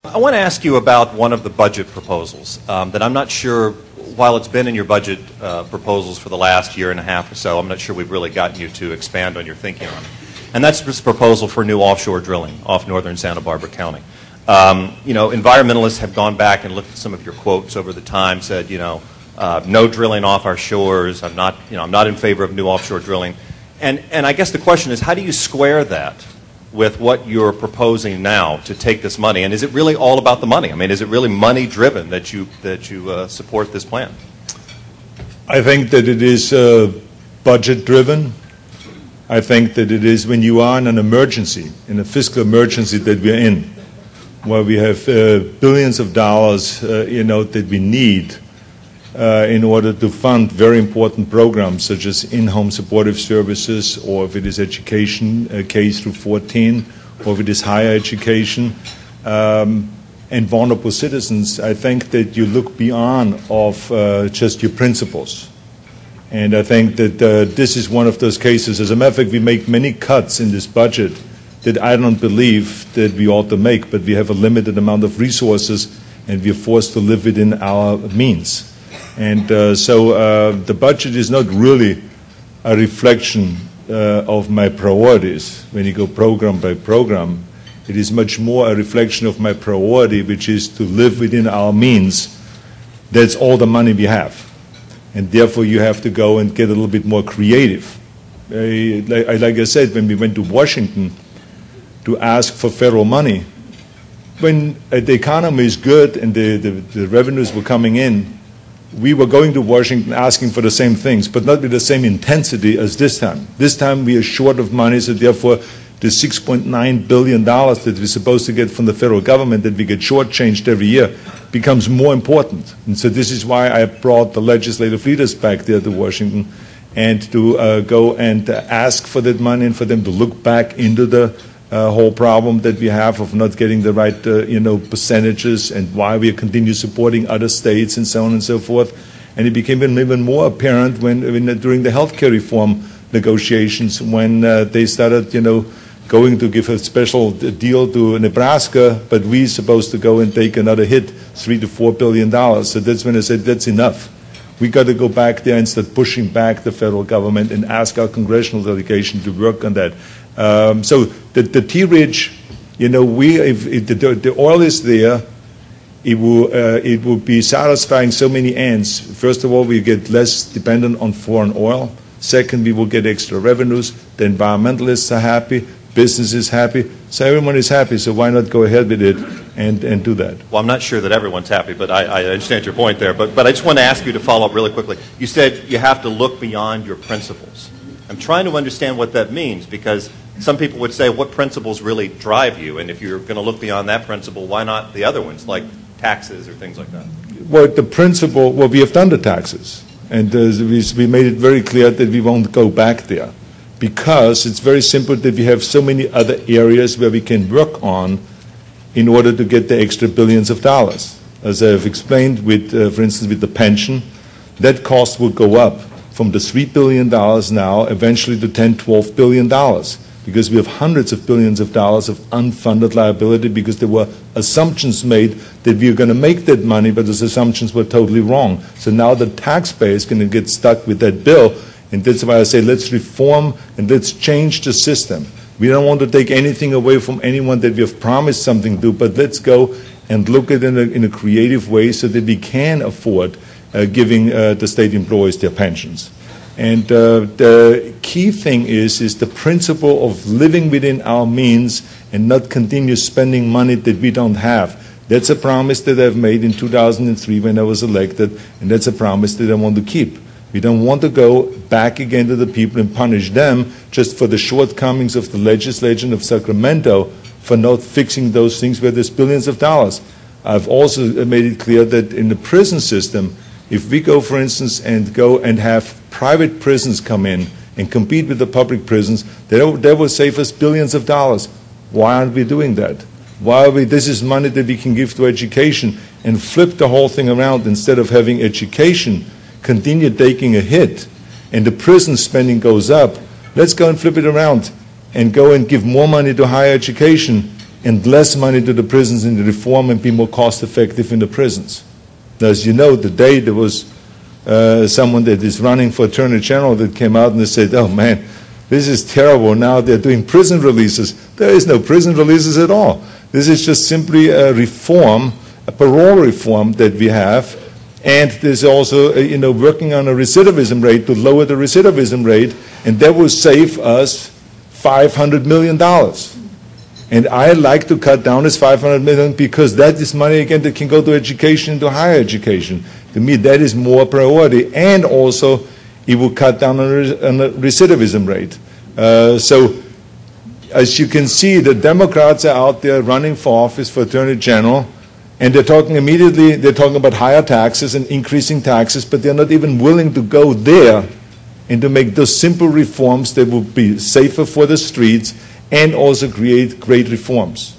I want to ask you about one of the budget proposals that I'm not sure, while it's been in your budget proposals for the last year and a half or so, I'm not sure we've really gotten you to expand on your thinking on it. And that's this proposal for new offshore drilling off northern Santa Barbara County. Environmentalists have gone back and looked at some of your quotes over the time, said, no drilling off our shores. I'm not in favor of new offshore drilling. And I guess the question is, how do you square that with what you're proposing now to take this money? And is it really all about the money? I mean, is it really money-driven that you support this plan? I think that it is budget-driven. I think that it is when you are in an emergency, in a fiscal emergency that we're in, where we have billions of dollars, that we need in order to fund very important programs such as in-home supportive services, or if it is education, K through 14, or if it is higher education, and vulnerable citizens. I think that you look beyond of just your principles. And I think that this is one of those cases. As a matter of fact, we make many cuts in this budget that I don't believe that we ought to make, but we have a limited amount of resources and we are forced to live within our means. And so the budget is not really a reflection of my priorities. When you go program by program, it is much more a reflection of my priority, which is to live within our means. That's all the money we have. And therefore you have to go and get a little bit more creative. Like I said, when we went to Washington to ask for federal money, when the economy is good and the revenues were coming in, we were going to Washington asking for the same things, but not with the same intensity as this time. This time we are short of money, so therefore the $6.9 billion that we're supposed to get from the federal government that we get shortchanged every year becomes more important. And so this is why I brought the legislative leaders back there to Washington and to go and ask for that money and for them to look back into the whole problem that we have of not getting the right percentages, and why we continue supporting other states and so on and so forth. And it became even more apparent when during the health care reform negotiations, when they started going to give a special deal to Nebraska, but we're supposed to go and take another hit, $3 to $4 billion. So that's when I said that's enough. We got to go back there and start pushing back the federal government and ask our congressional delegation to work on that. So the Tea Ridge, if the oil is there, it will be satisfying so many ends. First of all, we get less dependent on foreign oil. Second, we will get extra revenues. The environmentalists are happy. Business is happy. So everyone is happy. So why not go ahead with it and do that? Well, I'm not sure that everyone's happy, but I understand your point there. But I just want to ask you to follow up really quickly. You said you have to look beyond your principles. I'm trying to understand what that means, because some people would say, what principles really drive you? And if you're going to look beyond that principle, why not the other ones, like taxes or things like that? Well, the principle, we have done the taxes. And we made it very clear that we won't go back there, because it's very simple that we have so many other areas where we can work on in order to get the extra billions of dollars. As I've explained, with, for instance, with the pension, that cost will go up from the $3 billion now eventually to $10, $12 billion, because we have hundreds of billions of dollars of unfunded liability, because there were assumptions made that we were going to make that money, but those assumptions were totally wrong. So now the taxpayer is going to get stuck with that bill, and that's why I say let's reform and let's change the system. We don't want to take anything away from anyone that we have promised something to, but let's go and look at it in a creative way so that we can afford giving the state employees their pensions. And the key thing is the principle of living within our means and not continue spending money that we don't have. That's a promise that I've made in 2003 when I was elected, and that's a promise that I want to keep. We don't want to go back again to the people and punish them just for the shortcomings of the legislation of Sacramento for not fixing those things where there's billions of dollars. I've also made it clear that in the prison system, if we go, for instance, and go and have private prisons come in and compete with the public prisons, they will save us billions of dollars. Why aren't we doing that? Why are we? This is money that we can give to education, and flip the whole thing around. Instead of having education continue taking a hit and the prison spending goes up, let's go and flip it around and go and give more money to higher education and less money to the prisons in the reform and be more cost effective in the prisons. Now, as you know, today there was someone that is running for Attorney General that came out and they said, oh man, this is terrible, now they're doing prison releases. There is no prison releases at all. This is just simply a reform, a parole reform that we have, and there's also working on a recidivism rate to lower the recidivism rate, and that will save us $500 million. And I like to cut down this $500 million because that is money, again, that can go to education, to higher education. To me, that is more priority, and also it will cut down on the recidivism rate. So, as you can see, the Democrats are out there running for office for Attorney General, and they're talking about higher taxes and increasing taxes, but they're not even willing to go there and to make those simple reforms that will be safer for the streets and also create great reforms.